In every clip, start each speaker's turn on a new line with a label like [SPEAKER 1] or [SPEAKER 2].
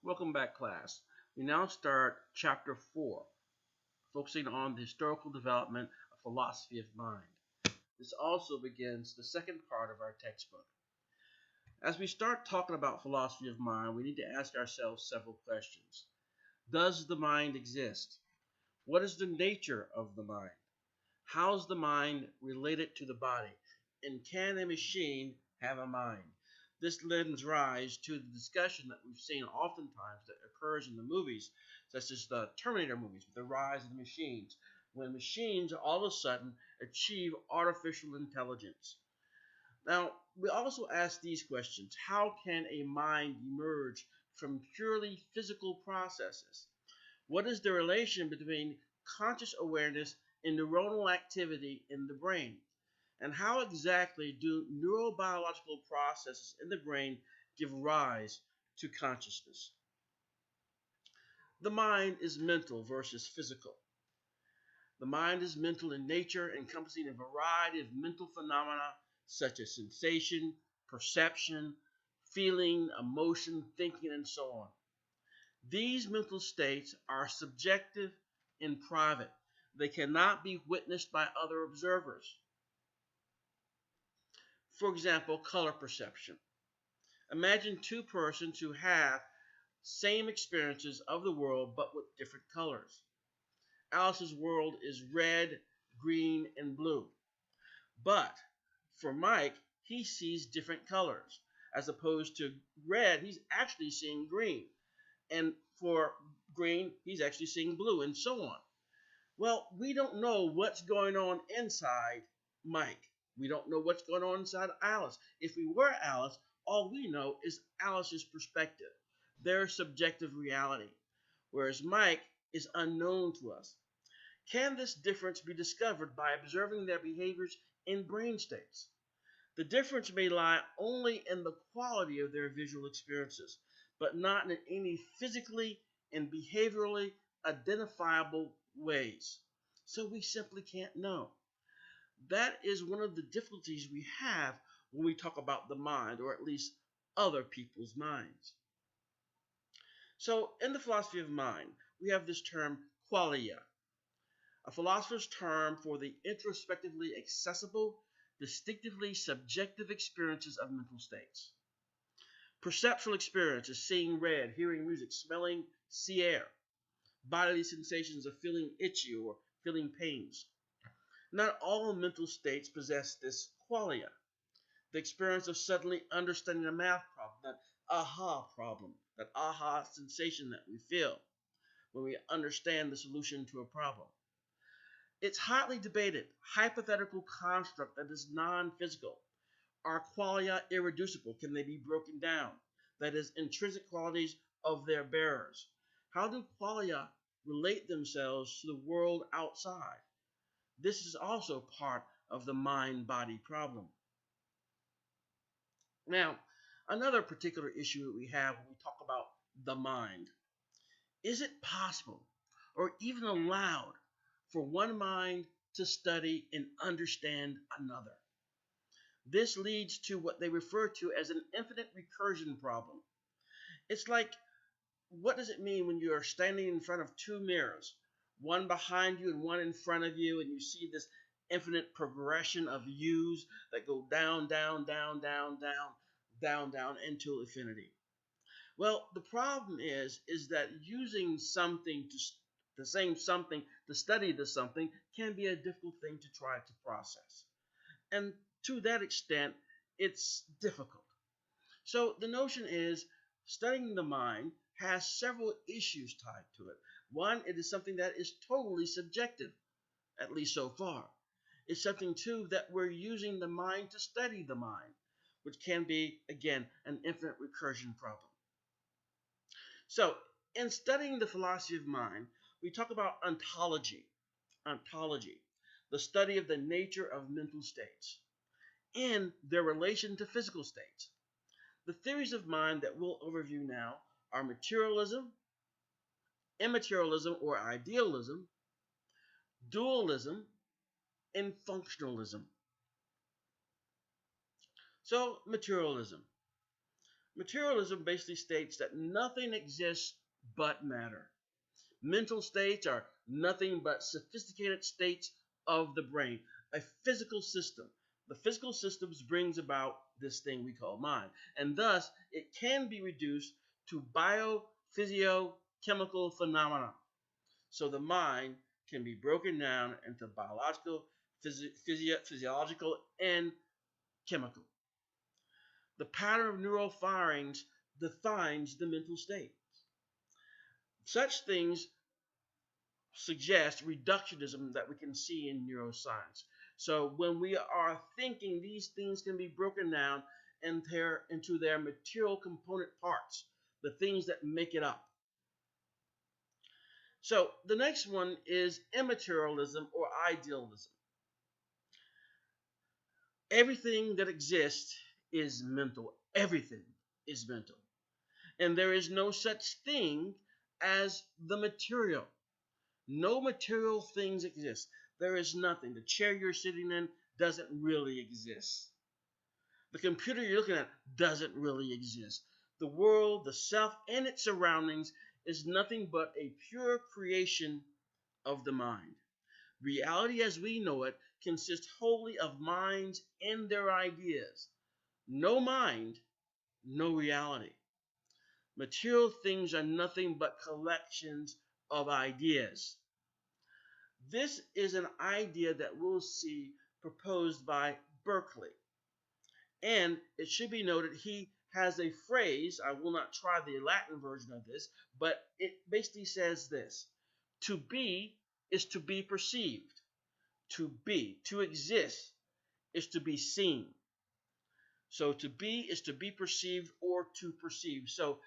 [SPEAKER 1] Welcome back, class. We now start Chapter 4, focusing on the historical development of philosophy of mind. This also begins the second part of our textbook. As we start talking about philosophy of mind, we need to ask ourselves several questions. Does the mind exist? What is the nature of the mind? How is the mind related to the body? And can a machine have a mind? This lends rise to the discussion that we've seen oftentimes that occurs in the movies, such as the Terminator movies, the rise of the machines, when machines all of a sudden achieve artificial intelligence. Now, we also ask these questions. How can a mind emerge from purely physical processes? What is the relation between conscious awareness and neuronal activity in the brain? And how exactly do neurobiological processes in the brain give rise to consciousness? The mind is mental versus physical. The mind is mental in nature, encompassing a variety of mental phenomena such as sensation, perception, feeling, emotion, thinking, and so on. These mental states are subjective and private. They cannot be witnessed by other observers. For example, color perception. Imagine two persons who have same experiences of the world but with different colors. Alice's world is red, green, and blue. But for Mike, he sees different colors. As opposed to red, he's actually seeing green. And for green, he's actually seeing blue, and so on. Well, we don't know what's going on inside Mike. We don't know what's going on inside Alice. If we were Alice, all we know is Alice's perspective, their subjective reality, whereas Mike is unknown to us. Can this difference be discovered by observing their behaviors in brain states? The difference may lie only in the quality of their visual experiences, but not in any physically and behaviorally identifiable ways. So we simply can't know. That is one of the difficulties we have when we talk about the mind, or at least other people's minds. So in the philosophy of mind, we have this term qualia, a philosopher's term for the introspectively accessible, distinctively subjective experiences of mental states. Perceptual experience is seeing red, hearing music, smelling sea air. Bodily sensations of feeling itchy or feeling pains. Not all mental states possess this qualia. The experience of suddenly understanding a math problem, that aha sensation that we feel when we understand the solution to a problem. It's hotly debated, hypothetical construct that is non-physical. Are qualia irreducible? Can they be broken down? That is, intrinsic qualities of their bearers. How do qualia relate themselves to the world outside? This is also part of the mind-body problem. Now, another particular issue that we have when we talk about the mind. Is it possible or even allowed for one mind to study and understand another? This leads to what they refer to as an infinite recursion problem. It's like, what does it mean when you are standing in front of two mirrors, one behind you and one in front of you, and you see this infinite progression of yous that go down, down, down, down, down, down, down into infinity? Well, the problem is that using something to the same something to study the something can be a difficult thing to try to process. And to that extent, it's difficult. So the notion is studying the mind has several issues tied to it. One, it is something that is totally subjective, at least so far. It's something, too, that we're using the mind to study the mind, which can be, again, an infinite recursion problem. So, in studying the philosophy of mind, we talk about ontology, the study of the nature of mental states, and their relation to physical states. The theories of mind that we'll overview now are materialism, immaterialism or idealism, dualism, and functionalism. So, materialism. Materialism basically states that nothing exists but matter. Mental states are nothing but sophisticated states of the brain, a physical system. The physical systems brings about this thing we call mind, and thus it can be reduced to biophysiochemical phenomena. So the mind can be broken down into biological, physiological, and chemical. The pattern of neural firings defines the mental state. Such things suggest reductionism that we can see in neuroscience. So when we are thinking, these things can be broken down into their material component parts, the things that make it up. So the next one is immaterialism or idealism. Everything that exists is mental. Everything is mental. And there is no such thing as the material. No material things exist. There is nothing. The chair you're sitting in doesn't really exist. The computer you're looking at doesn't really exist. The world, the self, and its surroundings is nothing but a pure creation of the mind. Reality as we know it consists wholly of minds and their ideas. No mind, no reality. Material things are nothing but collections of ideas. This is an idea that we'll see proposed by Berkeley. And it should be noted he has a phrase, I will not try the Latin version of this, but it basically says this: to be is to be perceived. To be, to exist, is to be seen. So to be is to be perceived or to perceive. So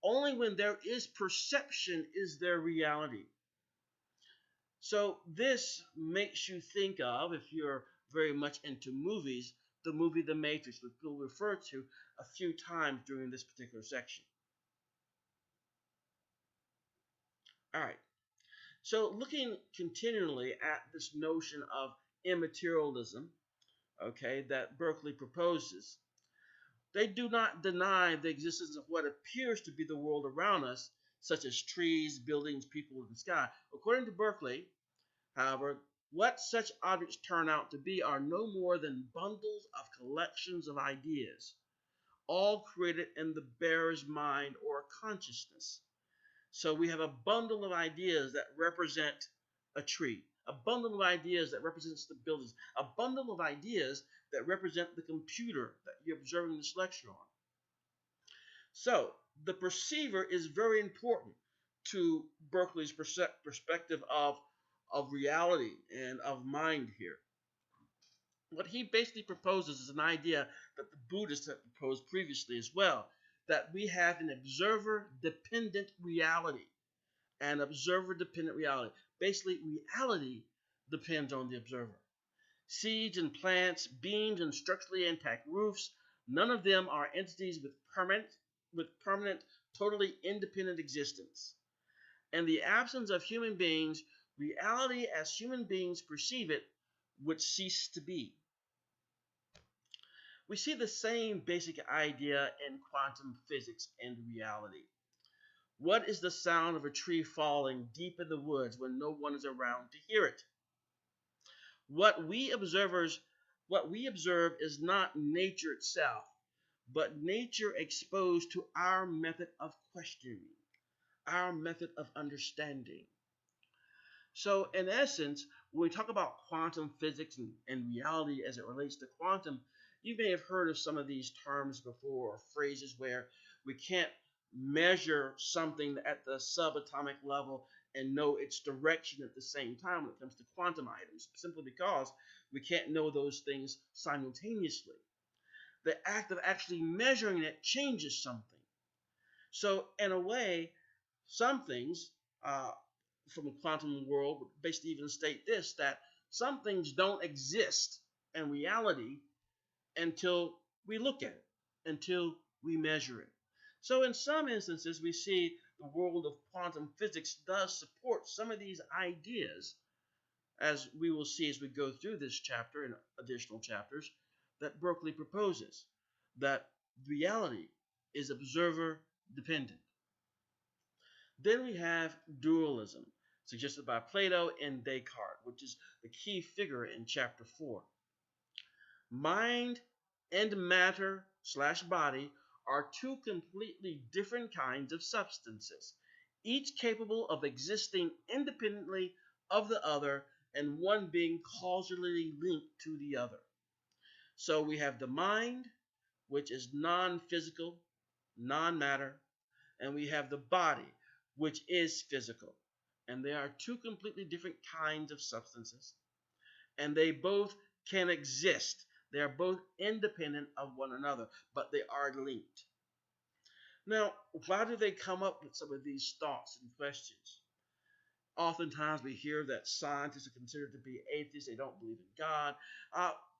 [SPEAKER 1] only when there is perception is there reality. So this makes you think of, if you're very much into movies, the movie The Matrix, which we'll refer to a few times during this particular section. All right. So looking continually at this notion of immaterialism, okay, that Berkeley proposes, they do not deny the existence of what appears to be the world around us, such as trees, buildings, people, and the sky. According to Berkeley, however, what such objects turn out to be are no more than bundles of collections of ideas, all created in the bearer's mind or consciousness. So we have a bundle of ideas that represent a tree, a bundle of ideas that represents the buildings, a bundle of ideas that represent the computer that you're observing this lecture on. So the perceiver is very important to Berkeley's perspective of reality and of mind here. What he basically proposes is an idea that the Buddhists have proposed previously as well, that we have an observer-dependent reality. An observer-dependent reality. Basically, reality depends on the observer. Seeds and plants, beams and structurally intact roofs, none of them are entities with permanent, totally independent existence. In the absence of human beings, reality as human beings perceive it would cease to be. We see the same basic idea in quantum physics and reality. What is the sound of a tree falling deep in the woods when no one is around to hear it? What we observe is not nature itself, but nature exposed to our method of questioning, our method of understanding. So in essence, when we talk about quantum physics and reality as it relates to quantum, you may have heard of some of these terms before, or phrases where we can't measure something at the subatomic level and know its direction at the same time when it comes to quantum items, simply because we can't know those things simultaneously. The act of actually measuring it changes something. So in a way, some things from the quantum world would basically even state this, that some things don't exist in reality until we look at it, until we measure it. So in some instances, we see the world of quantum physics does support some of these ideas, as we will see as we go through this chapter and additional chapters, that Berkeley proposes, that reality is observer dependent. Then we have dualism, suggested by Plato and Descartes, which is the key figure in chapter 4. Mind and matter slash body are two completely different kinds of substances, each capable of existing independently of the other and one being causally linked to the other. So we have the mind, which is non-physical, non-matter, and we have the body, which is physical. And they are two completely different kinds of substances, and they both can exist. They are both independent of one another, but they are linked. Now, why do they come up with some of these thoughts and questions? Oftentimes we hear that scientists are considered to be atheists, they don't believe in God,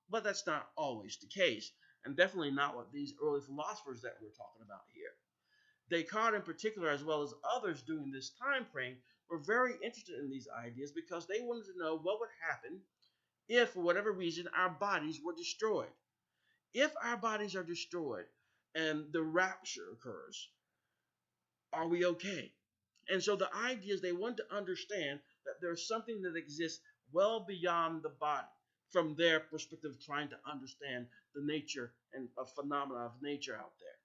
[SPEAKER 1] but that's not always the case, and definitely not what these early philosophers that we're talking about here. Descartes in particular, as well as others during this time frame, were very interested in these ideas because they wanted to know what would happen if, for whatever reason, our bodies were destroyed. If our bodies are destroyed and the rapture occurs, are we okay? And so the idea is they want to understand that there's something that exists well beyond the body from their perspective, trying to understand the nature and a phenomena of nature out there.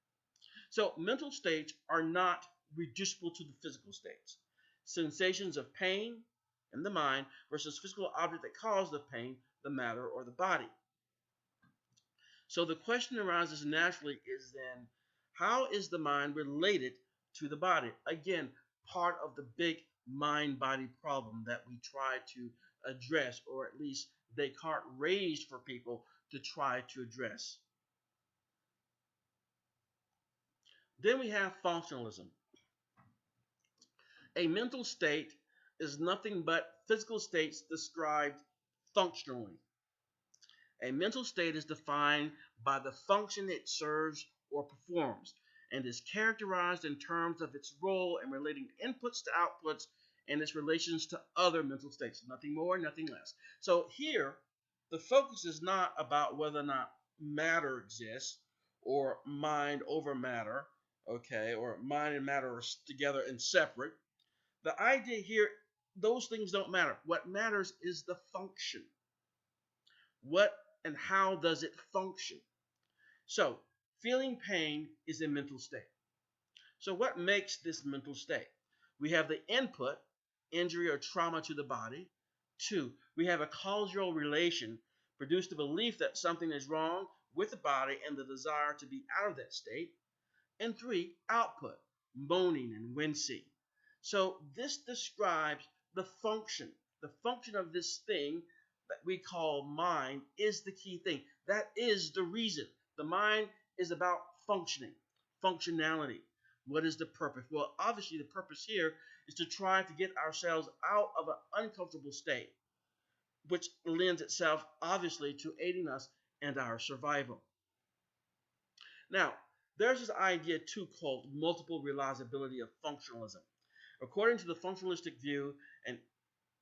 [SPEAKER 1] So mental states are not reducible to the physical states. Sensations of pain in the mind versus physical object that cause the pain, the matter or the body. So the question arises naturally is then, how is the mind related to the body? Again, part of the big mind-body problem that we try to address, or at least Descartes raised for people to try to address. Then we have functionalism. A mental state is nothing but physical states described functionally. A mental state is defined by the function it serves or performs and is characterized in terms of its role in relating inputs to outputs and its relations to other mental states. Nothing more, nothing less. So here, the focus is not about whether or not matter exists or mind over matter, okay, or mind and matter are together and separate. The idea here, those things don't matter. What matters is the function. What and how does it function? So, feeling pain is a mental state. So, what makes this mental state? We have the input, injury or trauma to the body. 2, we have a causal relation, produce the belief that something is wrong with the body and the desire to be out of that state. And 3, output, moaning and wincing. So, this describes the function. The function of this thing that we call mind is the key thing. That is the reason. The mind is about functioning, functionality. What is the purpose? Well, obviously the purpose here is to try to get ourselves out of an uncomfortable state, which lends itself obviously to aiding us and our survival. Now, there's this idea too called multiple realizability of functionalism. According to the functionalistic view, and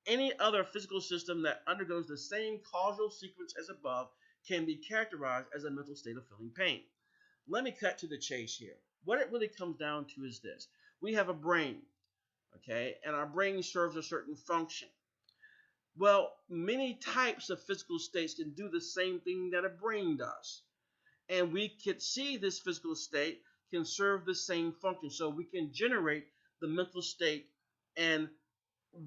[SPEAKER 1] any other physical system that undergoes the same causal sequence as above can be characterized as a mental state of feeling pain. Let me cut to the chase here. What it really comes down to is this. We have a brain, okay, and our brain serves a certain function. Well, many types of physical states can do the same thing that a brain does. And we can see this physical state can serve the same function. So we can generate the mental state and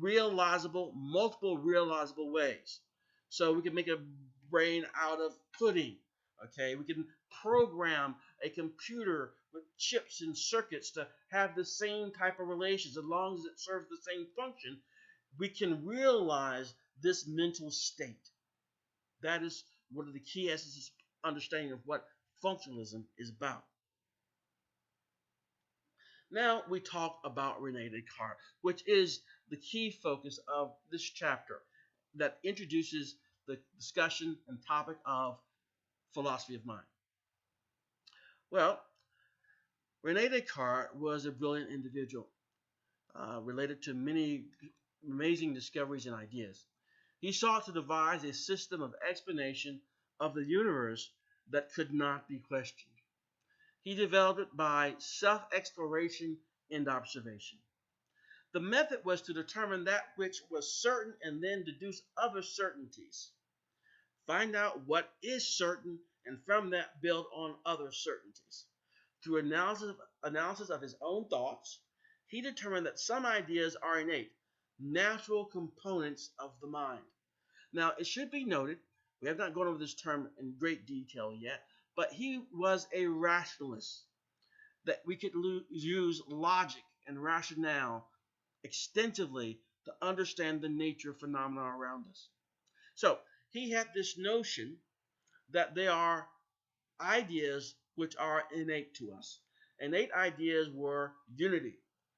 [SPEAKER 1] multiple realizable ways. So we can make a brain out of pudding. Okay, we can program a computer with chips and circuits to have the same type of relations. As long as it serves the same function, we can realize this mental state. That is one of the key essences of understanding of what functionalism is about. Now we talk about Rene Descartes, which is the key focus of this chapter that introduces the discussion and topic of philosophy of mind. Well, Rene Descartes was a brilliant individual related to many amazing discoveries and ideas. He sought to devise a system of explanation of the universe that could not be questioned. He developed it by self-exploration and observation. The method was to determine that which was certain and then deduce other certainties. Find out what is certain and from that build on other certainties. Through analysis of his own thoughts, he determined that some ideas are innate, natural components of the mind. Now, it should be noted, we have not gone over this term in great detail yet, but he was a rationalist, that we could use logic and rationale extensively to understand the nature of phenomena around us. So, he had this notion that there are ideas which are innate to us. Innate ideas were unity,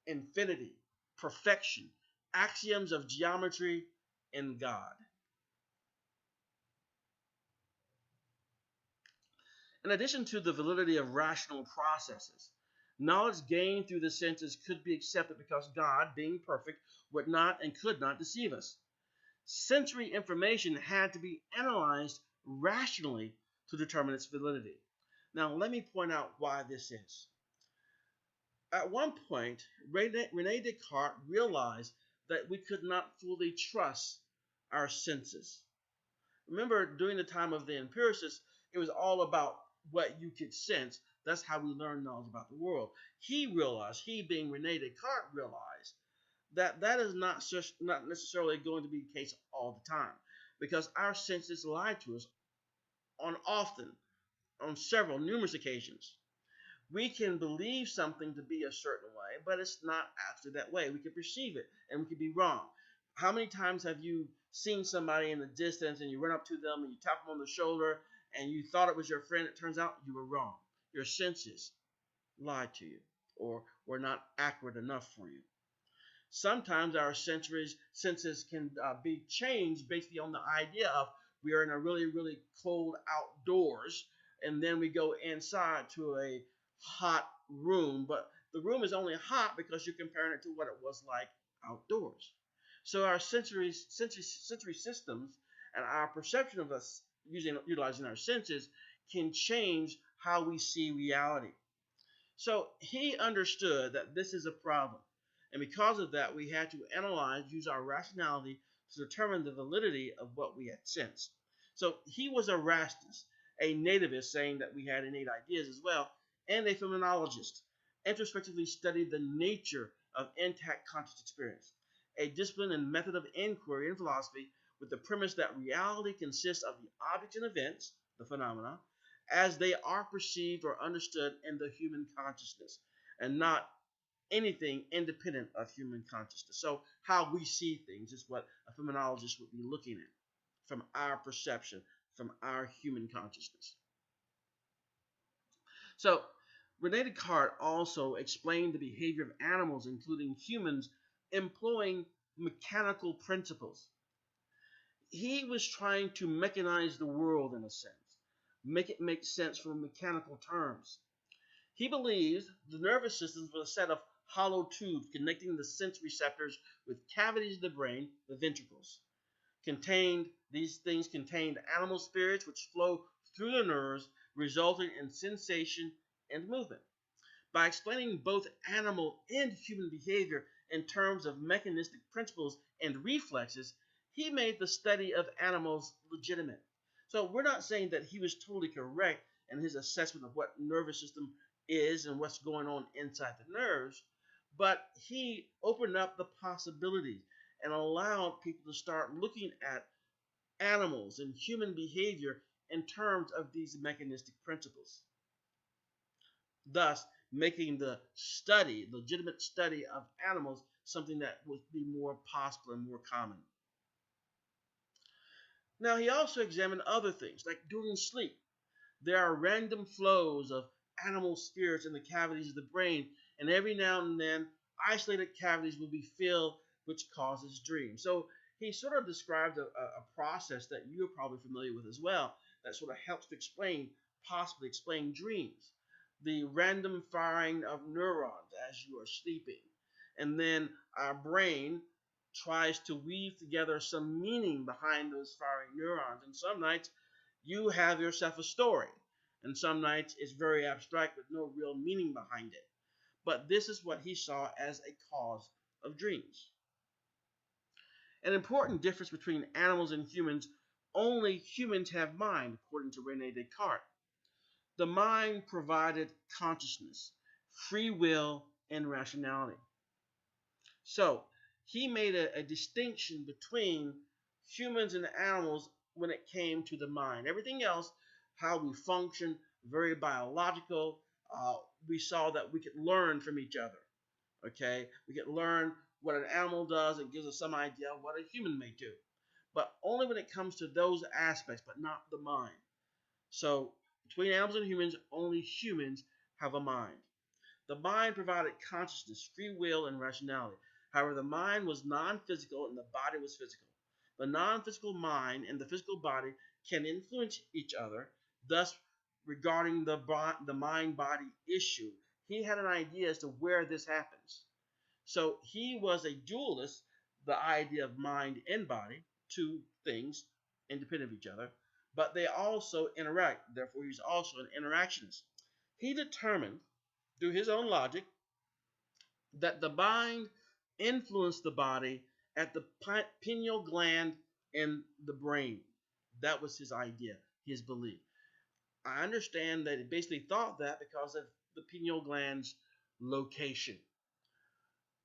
[SPEAKER 1] infinity, perfection, axioms of geometry, and God. In addition to the validity of rational processes, knowledge gained through the senses could be accepted because God, being perfect, would not and could not deceive us. Sensory information had to be analyzed rationally to determine its validity. Now, let me point out why this is. At one point, Rene Descartes realized that we could not fully trust our senses. Remember, during the time of the empiricists, it was all about what you could sense. That's how we learn knowledge about the world. He being Rene Descartes, realized that that is not necessarily going to be the case all the time, because our senses lie to us on several, numerous occasions. We can believe something to be a certain way, but it's not actually that way. We can perceive it, and we can be wrong. How many times have you seen somebody in the distance, and you run up to them, and you tap them on the shoulder, and you thought it was your friend? It turns out you were wrong. Your senses lied to you, or were not accurate enough for you. Sometimes our senses can be changed based on the idea of we are in a really, really cold outdoors, and then we go inside to a hot room, but the room is only hot because you're comparing it to what it was like outdoors. So our sensory systems and our perception of us utilizing our senses can change how we see reality. So he understood that this is a problem. And because of that, we had to use our rationality to determine the validity of what we had sensed. So he was a rationalist, a nativist, saying that we had innate ideas as well, and a phenomenologist, introspectively studied the nature of intact conscious experience, a discipline and method of inquiry in philosophy with the premise that reality consists of the objects and events, the phenomena, as they are perceived or understood in the human consciousness, and not anything independent of human consciousness. So how we see things is what a phenomenologist would be looking at from our perception, from our human consciousness. So Rene Descartes also explained the behavior of animals, including humans, employing mechanical principles. He was trying to mechanize the world in a sense, make it make sense from mechanical terms. He believes the nervous system was a set of hollow tubes connecting the sense receptors with cavities of the brain, the ventricles. These things contained animal spirits which flow through the nerves, resulting in sensation and movement. By explaining both animal and human behavior in terms of mechanistic principles and reflexes, he made the study of animals legitimate. So we're not saying that he was totally correct in his assessment of what nervous system is and what's going on inside the nerves, but he opened up the possibilities and allowed people to start looking at animals and human behavior in terms of these mechanistic principles, thus making the legitimate study of animals, something that would be more possible and more common. Now, he also examined other things, like during sleep. There are random flows of animal spirits in the cavities of the brain, and every now and then, isolated cavities will be filled, which causes dreams. So he sort of described a process that you're probably familiar with as well, that sort of helps to possibly explain dreams. The random firing of neurons as you are sleeping. And then our brain tries to weave together some meaning behind those firing neurons. And some nights you have yourself a story. and some nights it's very abstract with no real meaning behind it. But this is what he saw as a cause of dreams. An important difference between animals and humans: only humans have mind, according to Rene Descartes. The mind provided consciousness, free will, and rationality. So he made a distinction between humans and animals when it came to the mind. Everything else, how we function, very biological. We saw that we could learn from each other. Okay, we could learn what an animal does and gives us some idea of what a human may do, but only when it comes to those aspects, but not the mind. So between animals and humans, only humans have a mind. The mind provided consciousness, free will, and rationality. However, the mind was non-physical and the body was physical. The non-physical mind and the physical body can influence each other. Thus, regarding the mind-body issue, he had an idea as to where this happens. So he was a dualist, the idea of mind and body, two things independent of each other, but they also interact. Therefore, he's also an interactionist. He determined through his own logic that the mind influenced the body at the pineal gland in the brain. That was his idea, his belief. I understand that he basically thought that because of the pineal gland's location,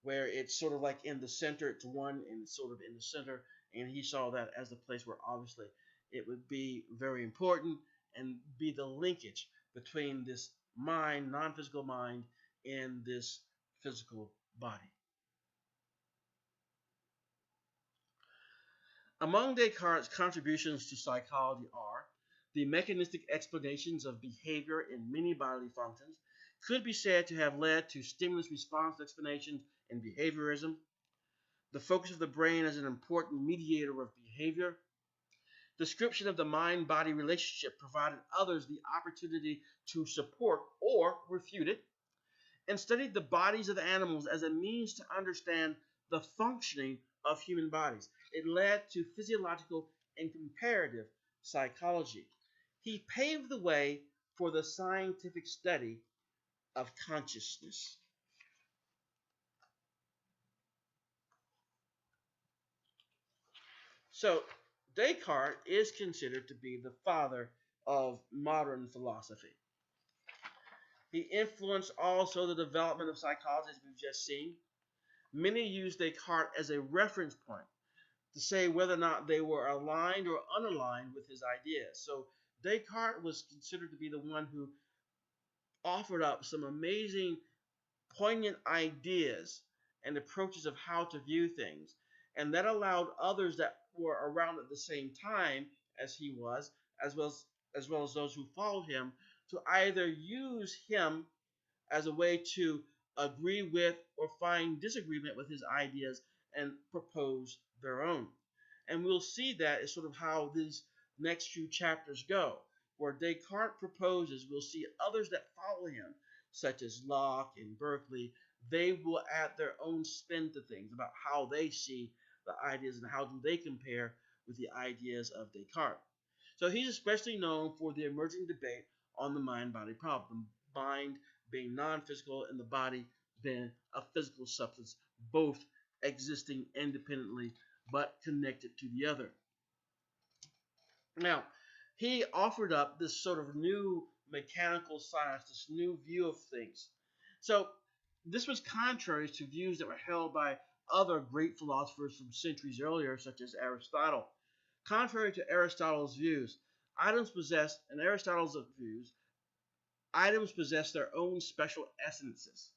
[SPEAKER 1] where it's sort of like in the center, it's one and it's sort of in the center, and he saw that as the place where obviously it would be very important and be the linkage between this mind, non-physical mind, and this physical body. Among Descartes' contributions to psychology are the mechanistic explanations of behavior in many bodily functions, could be said to have led to stimulus-response explanations in behaviorism, the focus of the brain as an important mediator of behavior, description of the mind-body relationship provided others the opportunity to support or refute it, and studied the bodies of animals as a means to understand the functioning of human bodies. It led to physiological and comparative psychology. He paved the way for the scientific study of consciousness. So Descartes is considered to be the father of modern philosophy. He influenced also the development of psychology, as we've just seen. Many use Descartes as a reference point to say whether or not they were aligned or unaligned with his ideas. So Descartes was considered to be the one who offered up some amazing, poignant ideas and approaches of how to view things. And that allowed others that were around at the same time as he was, as well as those who followed him, to either use him as a way to agree with or find disagreement with his ideas and propose their own. And we'll see that is sort of how these next few chapters go. Where Descartes proposes, we'll see others that follow him, such as Locke and Berkeley. They will add their own spin to things about how they see the ideas and how do they compare with the ideas of Descartes. So he's especially known for the emerging debate on the mind-body problem. The mind being non-physical and the body being a physical substance, both existing independently but connected to the other. Now, he offered up this sort of new mechanical science, this new view of things. So this was contrary to views that were held by other great philosophers from centuries earlier, such as Aristotle. Contrary to Aristotle's views, items possess their own special essences.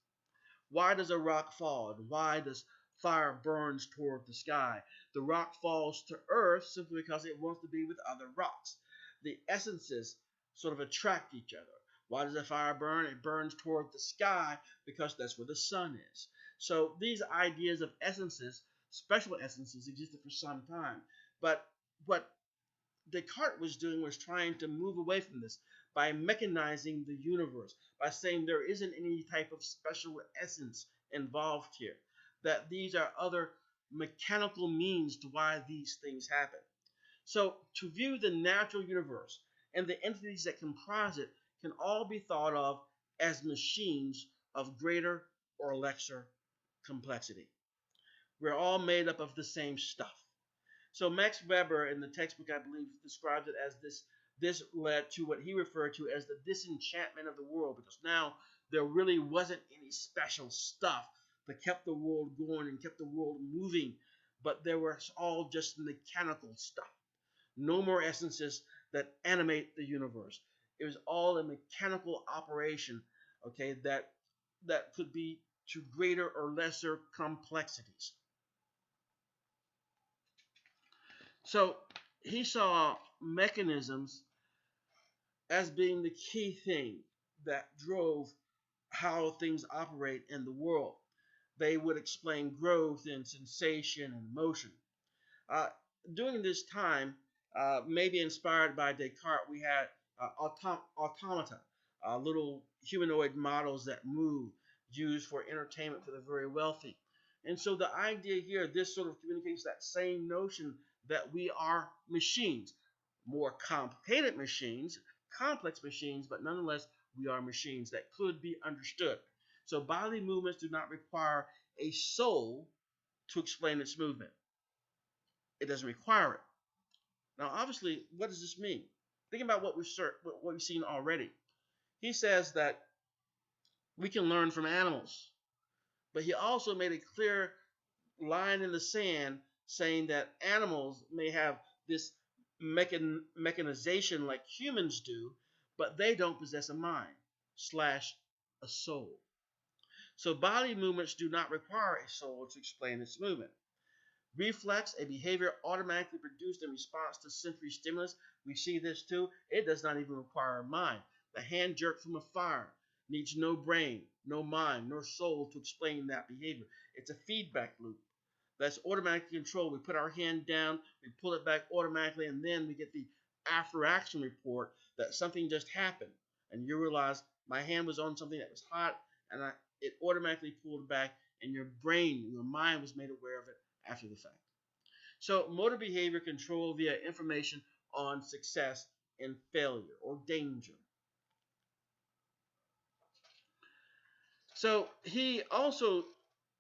[SPEAKER 1] Why does a rock fall? And why does fire burns toward the sky? The rock falls to earth simply because it wants to be with other rocks. The essences sort of attract each other. Why does a fire burn? It burns toward the sky because that's where the sun is. So these ideas of essences, special essences, existed for some time. But what Descartes was doing was trying to move away from this by mechanizing the universe, by saying there isn't any type of special essence involved here, that these are other mechanical means to why these things happen. So to view the natural universe and the entities that comprise it can all be thought of as machines of greater or lesser complexity. We're all made up of the same stuff. So Max Weber in the textbook, I believe, describes it as this. This led to what he referred to as the disenchantment of the world, because now there really wasn't any special stuff that kept the world going and kept the world moving, but there was all just mechanical stuff. No more essences that animate the universe. It was all a mechanical operation, okay, that could be to greater or lesser complexities. So he saw mechanisms as being the key thing that drove how things operate in the world. They would explain growth and sensation and motion. Uh, During this time, maybe inspired by Descartes, we had automata, little humanoid models that move, used for entertainment for the very wealthy. And so the idea here, this sort of communicates that same notion that we are machines, more complicated machines, complex machines, but nonetheless, we are machines that could be understood. So bodily movements do not require a soul to explain its movement. It doesn't require it. Now, obviously, what does this mean? Think about what we've seen already. He says that we can learn from animals, but he also made a clear line in the sand saying that animals may have this mechanization like humans do, but they don't possess a mind / a soul. So body movements do not require a soul to explain its movement. Reflex, a behavior automatically produced in response to sensory stimulus. We see this too. It does not even require a mind. The hand jerk from a fire needs no brain, no mind, nor soul to explain that behavior. It's a feedback loop that's automatically controlled. We put our hand down, we pull it back automatically, and then we get the after action report that something just happened. And you realize my hand was on something that was hot, and it automatically pulled back, and your brain, your mind was made aware of it after the fact. So motor behavior control via information on success and failure or danger. So he also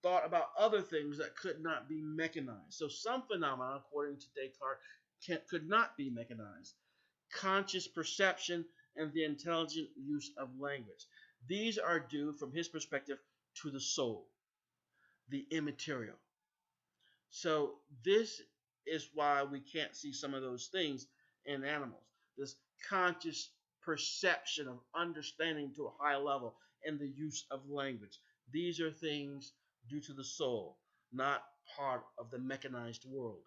[SPEAKER 1] thought about other things that could not be mechanized. So some phenomena, according to Descartes, could not be mechanized. Conscious perception and the intelligent use of language. These are due, from his perspective, to the soul, the immaterial. So this is why we can't see some of those things in animals. This conscious perception of understanding to a high level and the use of language. These are things due to the soul, not part of the mechanized world.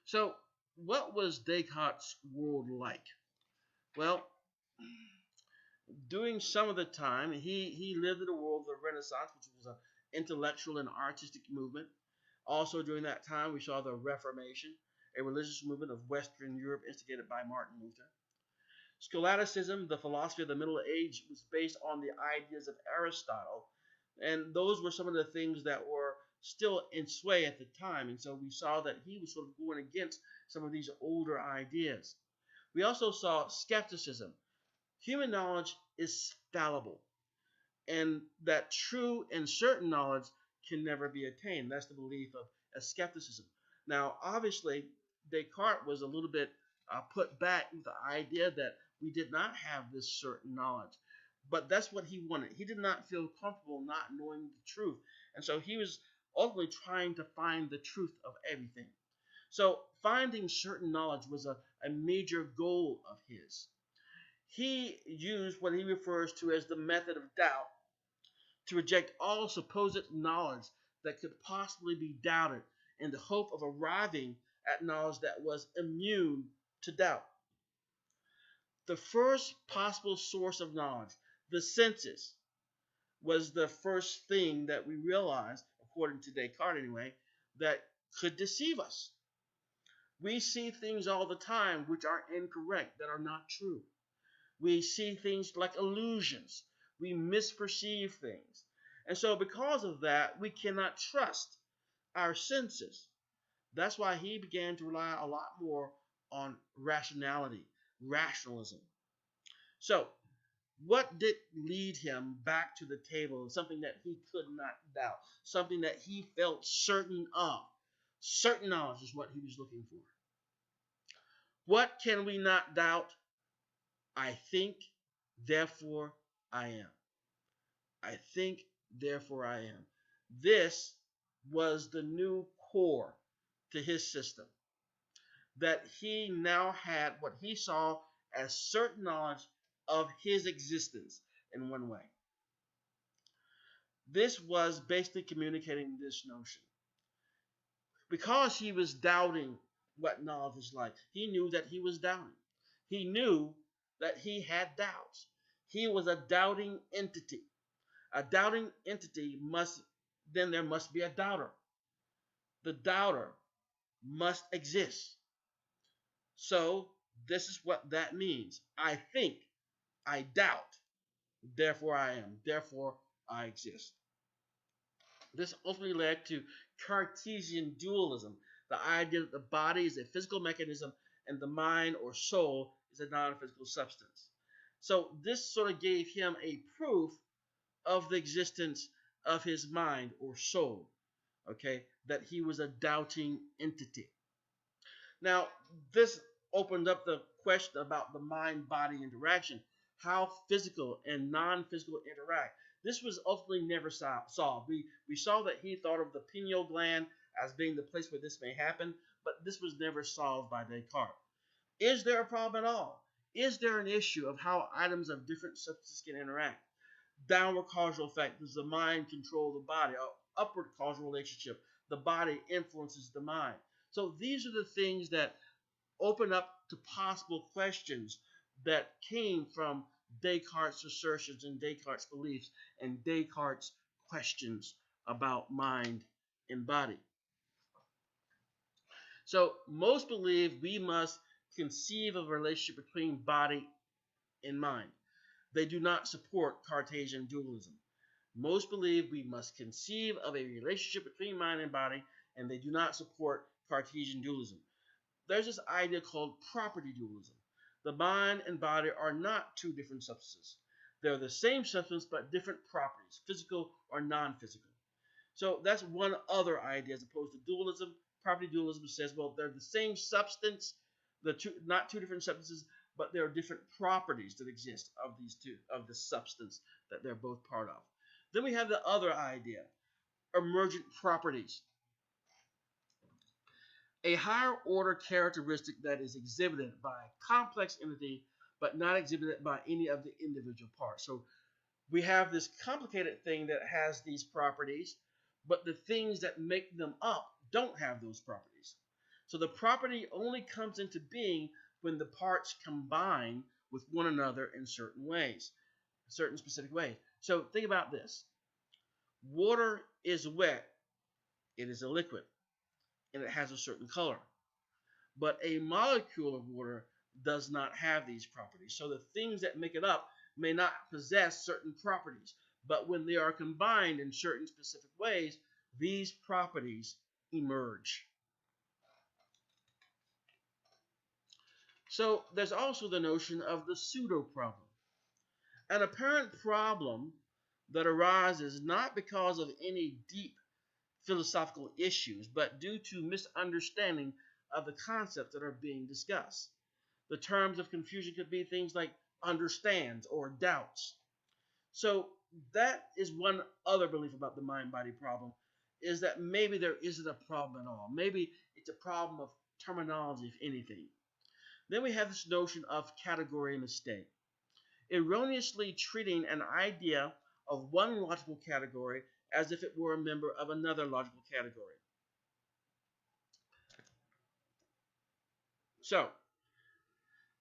[SPEAKER 1] So what was Descartes' world like? Well, during some of the time, he lived in a world of the Renaissance, which was an intellectual and artistic movement. Also during that time, we saw the Reformation, a religious movement of Western Europe instigated by Martin Luther. Scholasticism, the philosophy of the Middle Age, was based on the ideas of Aristotle, and those were some of the things that were still in sway at the time, and so we saw that he was sort of going against some of these older ideas. We also saw skepticism. Human knowledge is fallible, and that true and certain knowledge can never be attained. That's the belief of skepticism. Now, obviously, Descartes was a little bit put back with the idea that we did not have this certain knowledge. But that's what he wanted. He did not feel comfortable not knowing the truth. And so he was ultimately trying to find the truth of everything. So finding certain knowledge was a major goal of his. He used what he refers to as the method of doubt to reject all supposed knowledge that could possibly be doubted in the hope of arriving at knowledge that was immune to doubt. The first possible source of knowledge, the senses, was the first thing that we realized, according to Descartes anyway, that could deceive us. We see things all the time which are incorrect, that are not true. We see things like illusions. We misperceive things. And so because of that, we cannot trust our senses. That's why he began to rely a lot more on rationality, rationalism. So, what did lead him back to the table? Something that he could not doubt, something that he felt certain of. Certain knowledge is what he was looking for. What can we not doubt? I think, therefore I am. I think, therefore I am. This was the new core to his system. That he now had what he saw as certain knowledge of his existence in one way. This was basically communicating this notion. Because he was doubting what knowledge is like, he knew that he was doubting. He knew that he had doubts. He was a doubting entity. A doubting entity then there must be a doubter. The doubter must exist. So this is what that means. I think, I doubt, therefore I am, therefore I exist. This ultimately led to Cartesian dualism, the idea that the body is a physical mechanism and the mind or soul is a non-physical substance. So this sort of gave him a proof of the existence of his mind or soul, okay, that he was a doubting entity. Now, this opened up the question about the mind-body interaction, how physical and non-physical interact. This was ultimately never solved. We saw that he thought of the pineal gland as being the place where this may happen, but this was never solved by Descartes. Is there a problem at all? Is there an issue of how items of different substances can interact? Downward causal effect, does the mind control the body? Upward causal relationship, the body influences the mind. So these are the things that open up to possible questions that came from Descartes' assertions and Descartes' beliefs and Descartes' questions about mind and body. So most believe we must conceive of a relationship between body and mind. They do not support Cartesian dualism. Most believe we must conceive of a relationship between mind and body, and they do not support Cartesian dualism. There's this idea called property dualism. The mind and body are not two different substances. They're the same substance but different properties, physical or non-physical. So that's one other idea as opposed to dualism. Property dualism says, well, they're the same substance, not two different substances, but there are different properties that exist of these two, of the substance that they're both part of. Then we have the other idea, emergent properties. A higher order characteristic that is exhibited by a complex entity but not exhibited by any of the individual parts. So we have this complicated thing that has these properties, but the things that make them up don't have those properties. So the property only comes into being when the parts combine with one another in certain ways, certain specific ways. So think about this. Water is wet. It is a liquid, and it has a certain color. But a molecule of water does not have these properties. So the things that make it up may not possess certain properties. But when they are combined in certain specific ways, these properties emerge. So there's also the notion of the pseudo-problem. An apparent problem that arises not because of any deep philosophical issues, but due to misunderstanding of the concepts that are being discussed. The terms of confusion could be things like understands or doubts. So that is one other belief about the mind-body problem, is that maybe there isn't a problem at all. Maybe it's a problem of terminology, if anything. Then we have this notion of category mistake. Erroneously treating an idea of one logical category as if it were a member of another logical category. So,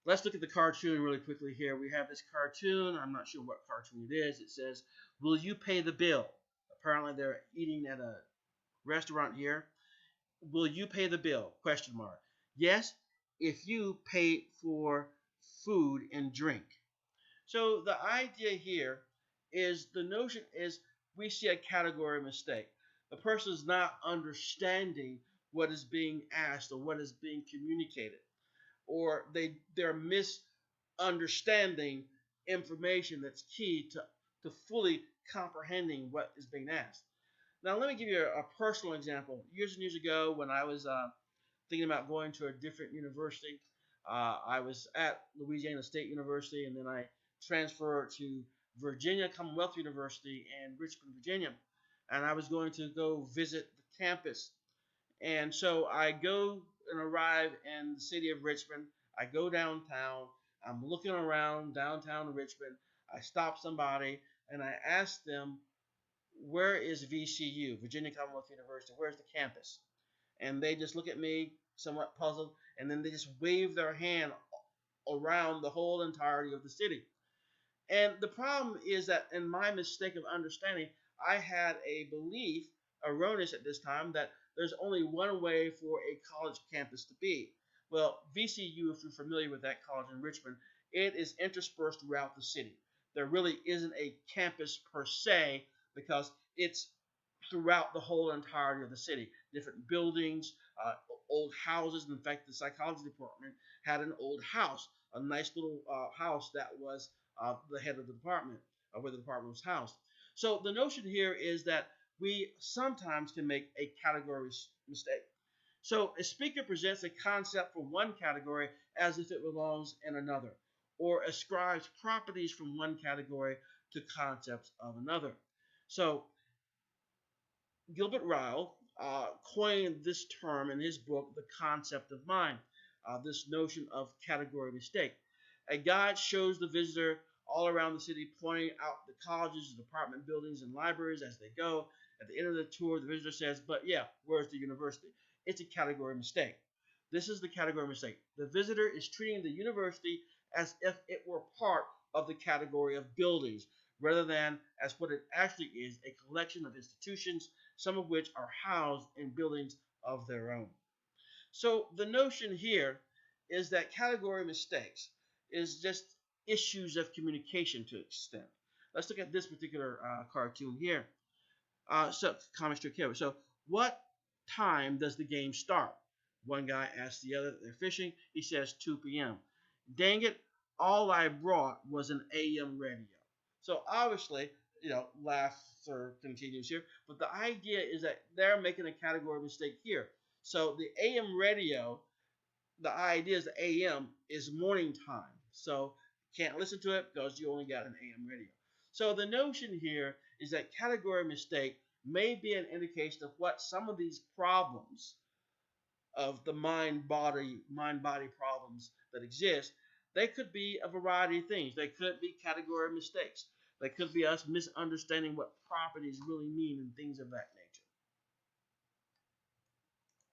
[SPEAKER 1] let's look at the cartoon really quickly here. We have this cartoon. I'm not sure what cartoon it is. It says, will you pay the bill? Apparently they're eating at a restaurant here. Will you pay the bill? Question mark. Yes, if you pay for food and drink. So the idea here is, the notion is, we see a category mistake. The person is not understanding what is being asked or what is being communicated, or they're misunderstanding information that's key to fully comprehending what is being asked. Now, let me give you a personal example. Years and years ago, when I was thinking about going to a different university, I was at Louisiana State University, and then I transferred to Virginia Commonwealth University in Richmond, Virginia, and I was going to go visit the campus. And so I go and arrive in the city of Richmond. I go downtown. I'm looking around downtown Richmond. I stop somebody and I ask them, where is VCU, Virginia Commonwealth University? Where's the campus? And they just look at me, somewhat puzzled, and then they just wave their hand around the whole entirety of the city. And the problem is that in my mistake of understanding, I had a belief, erroneous at this time, that there's only one way for a college campus to be. Well, VCU, if you're familiar with that college in Richmond, it is interspersed throughout the city. There really isn't a campus per se because it's throughout the whole entirety of the city. Different buildings, old houses. In fact, the psychology department had an old house, a nice little house that was the head of the department, where the department was housed. So the notion here is that we sometimes can make a category mistake. So a speaker presents a concept from one category as if it belongs in another, or ascribes properties from one category to concepts of another. So Gilbert Ryle coined this term in his book, The Concept of Mind, this notion of category mistake. A guide shows the visitor all around the city, pointing out the colleges, the department buildings, and libraries as they go. At the end of the tour, the visitor says, but yeah, where's the university? It's a category mistake. This is the category mistake. The visitor is treating the university as if it were part of the category of buildings, rather than as what it actually is, a collection of institutions, some of which are housed in buildings of their own. So the notion here is that category mistakes is just issues of communication to an extent. Let's look at this particular cartoon here. So comic strip here. So what time does the game start? One guy asks the other, they're fishing. He says 2 p.m. Dang it, all I brought was an AM radio. So obviously, laughter continues here. But the idea is that they're making a category mistake here. So the AM radio, the idea is the AM is morning time. So can't listen to it because you only got an AM radio. So the notion here is that category mistake may be an indication of what some of these problems of the mind-body problems that exist, they could be a variety of things. They could be category mistakes. They could be us misunderstanding what properties really mean and things of that nature.